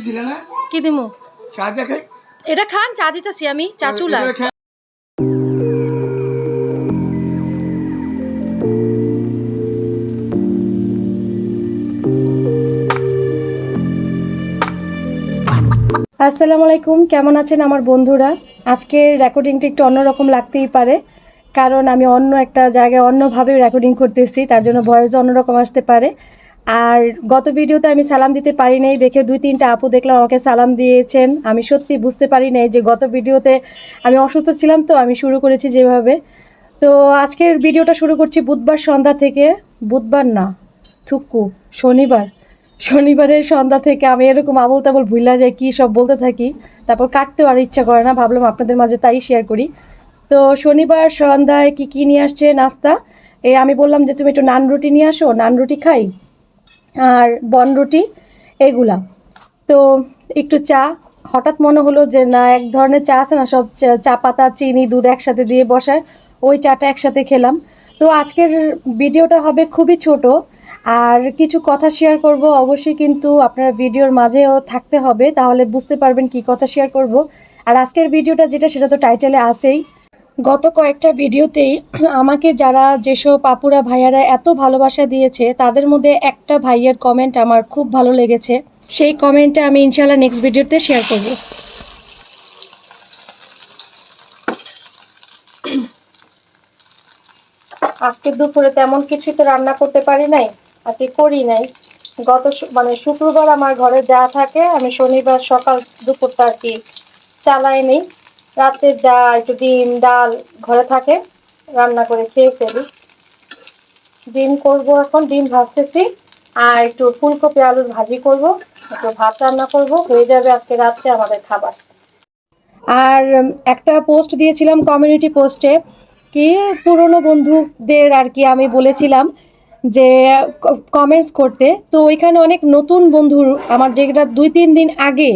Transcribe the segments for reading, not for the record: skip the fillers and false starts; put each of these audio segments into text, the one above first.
দিলে না কি দিমু চা দেখে এটা খান চা দিতেছি আমি চা চুলা আসসালামু আলাইকুম কেমন আছেন আমার বন্ধুরা আজকের রেকর্ডিংটা একটু অন্যরকম লাগতেই পারে কারণ আমি অন্য একটা জায়গায় অন্যভাবে রেকর্ডিং করতেছি তার জন্য ভয়েস অন্যরকম আসতে পারে আর গত ভিডিওতে আমি সালাম দিতে পারি নাই দেখে 2-3টা আপু দেখলাম আমাকে সালাম দিয়েছেন আমি সত্যি বুঝতে পারি নাই যে গত ভিডিওতে আমি অসুস্থ ছিলাম তো আমি শুরু করেছি যেভাবে তো আজকের ভিডিওটা শুরু করছি বুধবার সন্ধ্যা থেকে বুধবার না থুকু শনিবারের সন্ধ্যা থেকে আমি এরকম আবল তাবল ভুলা যাই কী সব বলতে থাকি তারপর কাটতেও আর ইচ্ছা করে না ভাবলাম আপনাদের মাঝে তাই শেয়ার করি তো শনিবার সন্ধ্যায় কি নিয়ে আসছে নাস্তা আমি বললাম যে তুমি একটু নান রুটি নিয়ে আসো নান রুটি খাই আর বন রুটি এগুলা তো একটু চা হঠাৎ মনে হলো যে না এক ধরনের চা আছে না সব চা পাতা চিনি দুধ একসাথে দিয়ে বসায় ওই চাটা একসাথে খেলাম তো আজকের ভিডিওটা হবে খুবই ছোট আর কিছু কথা শেয়ার করব অবশ্যই কিন্তু আপনারা ভিডিওর মাঝেও থাকতে হবে তাহলে বুঝতে পারবেন কি কথা শেয়ার করব আর আজকের ভিডিওটা যেটা সেটা তো টাইটেলে আছেই গত কয়েকটা ভিডিওতেই আমাকে যারা যেসব আপুরা ভাইয়ারা এত ভালোবাসা দিয়েছে তাদের মধ্যে একটা ভাইয়ের কমেন্ট আমার খুব ভালো লেগেছে সেই কমেন্টটা আমি ইনশাআল্লাহ নেক্সট ভিডিওতে শেয়ার করব আজকে দুপুরে তেমন কিছু তো রান্না করতে পারি নাই আজকে করি নাই শুক্রবার আমার ঘরে যা থাকে আমি শনিবার সকাল দুপুরটা আর কি চালাই নেই রাতের যা একটু ডিম ডাল ঘরে থাকে রান্না করে খেয়ে ফেলি ডিম করব এখন ডিম ভাজতেছি আর একটু ফুলকপি আলুর ভাজি করব একটু ভাত রান্না করব হয়ে যাবে আজকে রাত্রে আমাদের খাবার আর একটা পোস্ট দিয়েছিলাম কমিউনিটি পোস্টে কি পুরনো বন্ধুদের আর কি আমি বলেছিলাম যে কমেন্টস করতে তো ওইখানে অনেক নতুন বন্ধু আমার যেটা 2-3 দিন আগে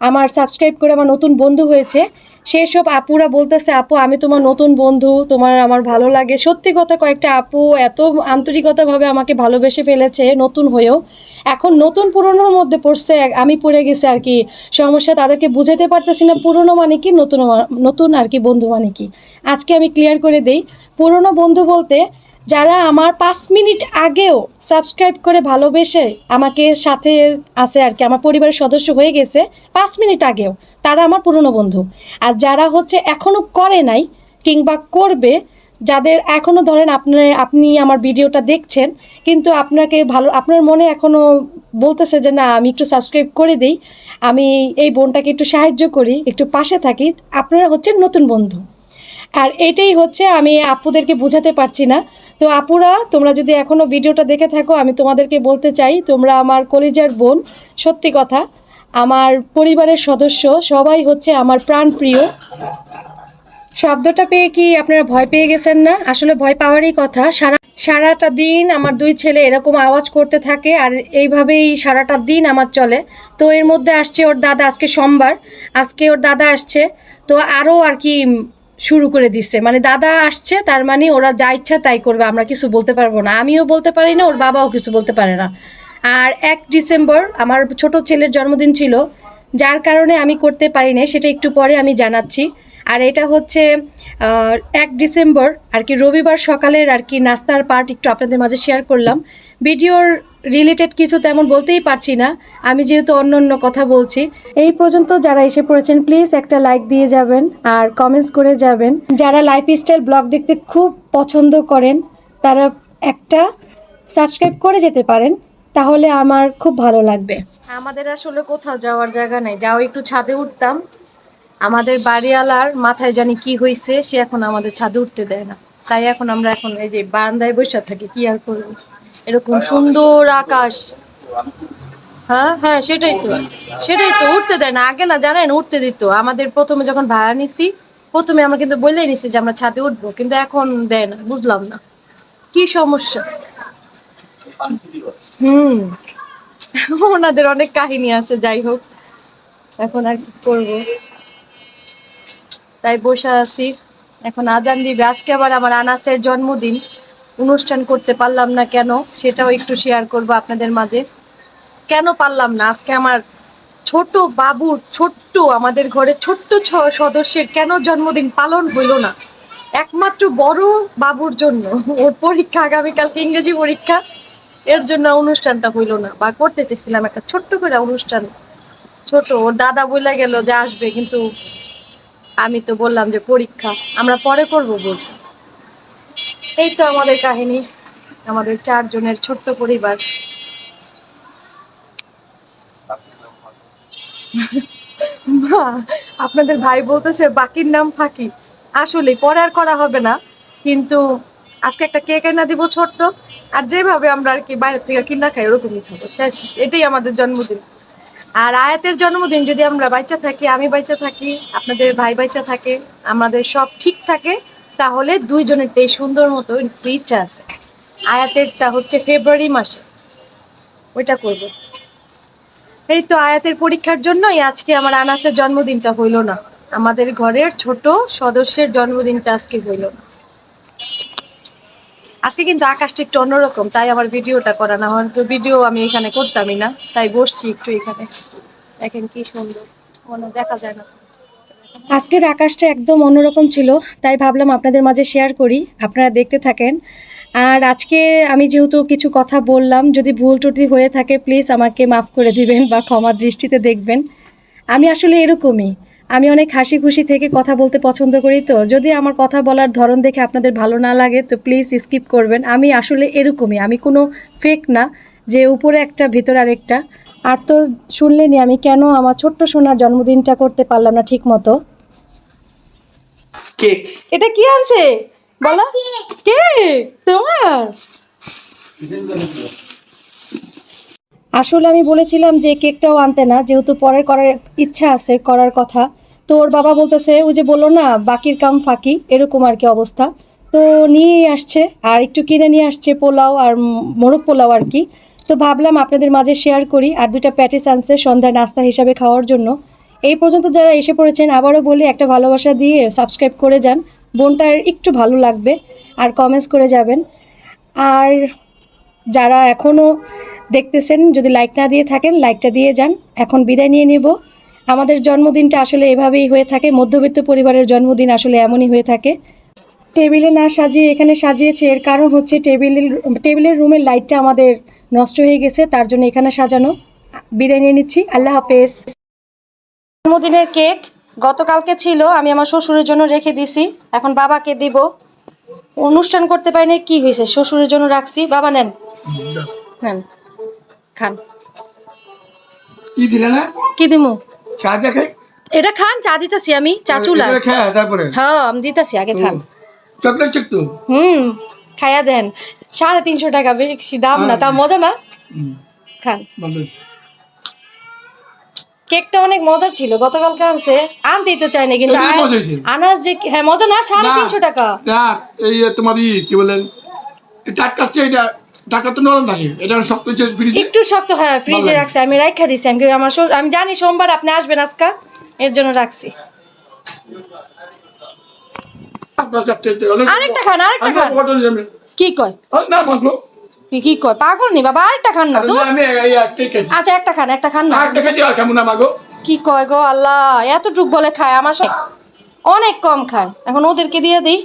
আমার সাবস্ক্রাইব করে আমার নতুন বন্ধু হয়েছে সেই সব আপুরা বলতেছে আপু আমি তোমার নতুন বন্ধু তোমার আমার ভালো লাগে সত্যি কথা কয়েকটা আপু এত আন্তরিকতাভাবে আমাকে ভালোবেসে ফেলেছে নতুন হয়েও এখন নতুন পুরনোর মধ্যে পড়ছে আমি পড়ে গেছি আর কি সমস্যা তাদেরকে বুঝাতে পারতেছি না পুরনো মানে কি নতুন আর কি বন্ধু মানে কি আজকে আমি ক্লিয়ার করে দেই পুরনো বন্ধু বলতে যারা আমার 5 মিনিট আগেও সাবস্ক্রাইব করে ভালোবেসে আমাকে সাথে আছে আর কি আমার পরিবারের সদস্য হয়ে গেছে 5 মিনিট আগেও তারা আমার পুরনো বন্ধু আর যারা হচ্ছে এখনও করে নাই কিংবা করবে যাদের এখনও ধরেন আপনি আমার ভিডিওটা দেখছেন কিন্তু আপনার মনে এখনও বলতেছে যে না আমি একটু সাবস্ক্রাইব করে দিই আমি এই বোনটাকে একটু সাহায্য করি একটু পাশে থাকি আপনারা হচ্ছেন নতুন বন্ধু আর এটাই হচ্ছে আমি আপুদেরকে বোঝাতে পারছি না তো আপুরা তোমরা যদি এখনও ভিডিওটা দেখে থাকো আমি তোমাদেরকে বলতে চাই তোমরা আমার কলিজার বোন সত্যি কথা আমার পরিবারের সদস্য সবাই হচ্ছে আমার প্রাণপ্রিয় শব্দটা পেয়ে কি আপনারা ভয় পেয়ে গেছেন না আসলে ভয় পাওয়ারই কথা সারাটা দিন আমার 2 ছেলে এরকম আওয়াজ করতে থাকে আর এইভাবেই সারাটা দিন আমার চলে তো এর মধ্যে আসছে ওর দাদা আজকে সোমবার আজকে ওর দাদা আসছে তো আরও আর কি শুরু করে দিচ্ছে মানে দাদা আসছে তার মানে ওরা যা ইচ্ছা তাই করবে আমরা কিছু বলতে পারবো না আমিও বলতে পারি না ওর বাবাও কিছু বলতে পারে না আর 1 ডিসেম্বর আমার ছোট ছেলের জন্মদিন ছিল যার কারণে আমি করতে পারি না সেটা একটু পরে আমি জানাচ্ছি আর এটা হচ্ছে 1 ডিসেম্বর আর কি রবিবার সকালের আর কি নাস্তার পার্ট একটু আপনাদের মাঝে শেয়ার করলাম ভিডিওর রিলেটেড কিছু তেমন বলতেই পারছি না আমি যেহেতু অন্য কথা বলছি এই পর্যন্ত যারা এসে পড়েছেন প্লিজ একটা লাইক দিয়ে যাবেন আর কমেন্টস করে যাবেন যারা লাইফস্টাইল ব্লগ দেখতে খুব পছন্দ করেন তারা একটা সাবস্ক্রাইব করে যেতে পারেন তাহলে আমার খুব ভালো লাগবে আমাদের আসলে কোথাও যাওয়ার জায়গা নেই যাও একটু ছাদে উঠতাম আমাদের বাড়িওয়ালার মাথায় জানি কি হয়েছে সে এখন আমাদের ছাদে উঠতে দেয় না তাই আমরা এখন এই যে বারান্দায় বসে থাকি কি আর করবো এরকম সুন্দর আকাশ হ্যাঁ সেটাই তো উঠতে দেয় না আগে না জানেন উঠতে দিত আমাদের প্রথমে যখন ভাড়া নিছি প্রথমে আমরা কিন্তু বলেই নিছি যে আমরা ছাদে উঠবো কিন্তু এখন দেয় না বুঝলাম না কি সমস্যা ওনাদের অনেক কাহিনী আছে যাই হোক এখন আর কি করবো তাই বসে আছি এখন আজান দিবে আজকে আবার আমার আনাসের জন্মদিন অনুষ্ঠান করতে পারলাম না কেন সেটাও একটু শেয়ার করব আপনাদের মাঝে কেন পারলাম না আজকে আমার ছোট বাবুর, ছোট্ট আমাদের ঘরে ছোট্ট সদস্যের কেন জন্মদিন পালন হইল না? একমাত্র বড় বাবুর জন্য। ওর পরীক্ষা আগামীকালকে, ইংরেজি পরীক্ষা, এর জন্য অনুষ্ঠানটা হইল না। বা করতে চেয়েছিলাম একটা ছোট্ট করে অনুষ্ঠান, ছোট। ওর দাদা বলে গেল যে আসবে, কিন্তু আমি তো বললাম যে পরীক্ষা, আমরা পরে করবো বলছি। এই তো আমাদের কাহিনী, আমাদের 4 জনের ছোট্ট পরিবার। মা, আপনাদের ভাই বলতেছে বাকির নাম ফাঁকি। আসলে পরে আর করা হবে না, কিন্তু আজকে একটা কেক এনে দিব ছোট্ট, আর যেভাবে আমরা আর কি বাইরে থেকে কিনা খাই ওরকমই খাবো, শেষ। এটাই আমাদের জন্মদিন। আর আয়াতের জন্মদিন যদি আমরা বাইচা থাকি, আমি বাইচা থাকি, আপনাদের ভাই বাইচা থাকে, আমাদের সব ঠিক থাকে, তাহলে 2 জনেরটাই সুন্দর মতো ইচ্ছা আছে। আয়াতেরটা হচ্ছে ফেব্রুয়ারি মাসে, ওইটা করবো। এই তো আয়াতের পরীক্ষার জন্যই আজকে আমার আনাসের জন্মদিনটা হইল না। আমাদের ঘরের ছোট সদস্যের জন্মদিনটা আজকে হইল না। আজকে কিন্তু আকাশটা একটু অন্যরকম, তাই আমার ভিডিওটা করা, না হয়তো ভিডিও আমি এখানে করতামই না। তাই বসছি একটু এখানে, দেখেন কি সুন্দর, মনে দেখা যায় না। আজকের আকাশটা একদম অন্যরকম ছিল, তাই ভাবলাম আপনাদের মাঝে শেয়ার করি, আপনারা দেখতে থাকেন। আর আজকে আমি যেহেতু কিছু কথা বললাম, যদি ভুল ত্রুটি হয়ে থাকে প্লিজ আমাকে মাফ করে দিবেন বা ক্ষমা দৃষ্টিতে দেখবেন। আমি আসলে এরকমই, আমি অনেক হাসি খুশি থেকে কথা বলতে পছন্দ করি। তো যদি আমার কথা বলার ধরন দেখে আপনাদের ভালো না লাগে তো প্লিজ স্কিপ করবেন। আমি আসলে এরকমই, আমি কোনো ফেক না যে উপরে একটা ভিতরে আরেকটা। আর তো শুনলেনি আমি কেন আমার ছোট্ট সোনার জন্মদিনটা করতে পারলাম না ঠিক মতো। কেক, এটা কি আনছে বলো? কেক তোমার? আসলে আমি বলেছিলাম যে কেকটাও আনতে না, যেহেতু পরে করার ইচ্ছা আছে, করার কথা। তো ওর বাবা বলতেছে, ওই যে বললো না বাকির কাম ফাঁকি, এরকম আর কি অবস্থা। তো নিয়েই আসছে, আর একটু কিনে নিয়ে আসছে পোলাও আর মোরগ পোলাও আর কি। তো ভাবলাম আপনাদের মাঝে শেয়ার করি। আর 2টা প্যাটিস আনছে সন্ধ্যায় নাস্তা হিসাবে খাওয়ার জন্য। এই পর্যন্ত যারা এসে পড়েছেন, আবারও বলি একটা ভালোবাসা দিয়ে সাবস্ক্রাইব করে যান, বোনটার একটু ভালো লাগবে। আর কমেন্টস করে যাবেন। আর যারা এখনও দেখতেছেন, যদি লাইক না দিয়ে থাকেন লাইকটা দিয়ে যান। এখন বিদায় নিয়ে নেব। আমাদের জন্মদিনটা আসলে এভাবেই হয়ে থাকে, মধ্যবিত্ত পরিবারের জন্মদিন আসলে এমনই হয়ে থাকে। টেবিলে না সাজিয়ে এখানে সাজিয়েছে, এর কারণ হচ্ছে টেবিলের রুমের লাইটটা আমাদের নষ্ট হয়ে গেছে, তার জন্য এখানে সাজানো। বিদায় নিয়ে নিচ্ছি, আল্লাহ হাফেজ। জন্মদিনের কেক গতকালকে ছিল, আমি আমার শ্বশুরের জন্য রেখে দিছি, এখন বাবাকে দিব। অনুষ্ঠান করতে পারিনি, কি হয়েছে, শ্বশুরের জন্য রাখছি। বাবা নেন, নেন, খান। কি দিলে না? কি দিমু? চা দেখাই। এটা খান, চা দিতেছি আমি, চা চুলা। তারপরে হ্যাঁ আমি দিতেছি, আগে খান। চকলেট চিক তো খায়া দেন। 350 টাকা, বেশি দাম না, তা মজা না। খান। কেকটা অনেক মজার ছিল, গতকালকে আনছে, আনতেই তো চাইনি, কিন্তু আনাজ যে হ্যাঁ মজা না। 350 টাকা। এই তোমার কি বলেন, টাটকা এটা, টাটকা তো নরম থাকে, এটা শক্ত ফ্রিজে, একটু শক্ত, হ্যাঁ ফ্রিজে রাখছি, আমি রাখা দিছি। আমি জানি সোমবার আপনি আসবেন আজকে, এর জন্য রাখছি। আরেকটা খান, আরেকটা খান। কি কয় না মাগলো, কি কয় পাগল নি বাবা, আরেকটা খান না তো। আচ্ছা একটা খান, একটা খান না। কি কয় গো আল্লাহ, এতটুক বলে খায়, আমার অনেক কম খায়। এখন ওদেরকে দিয়ে দিই।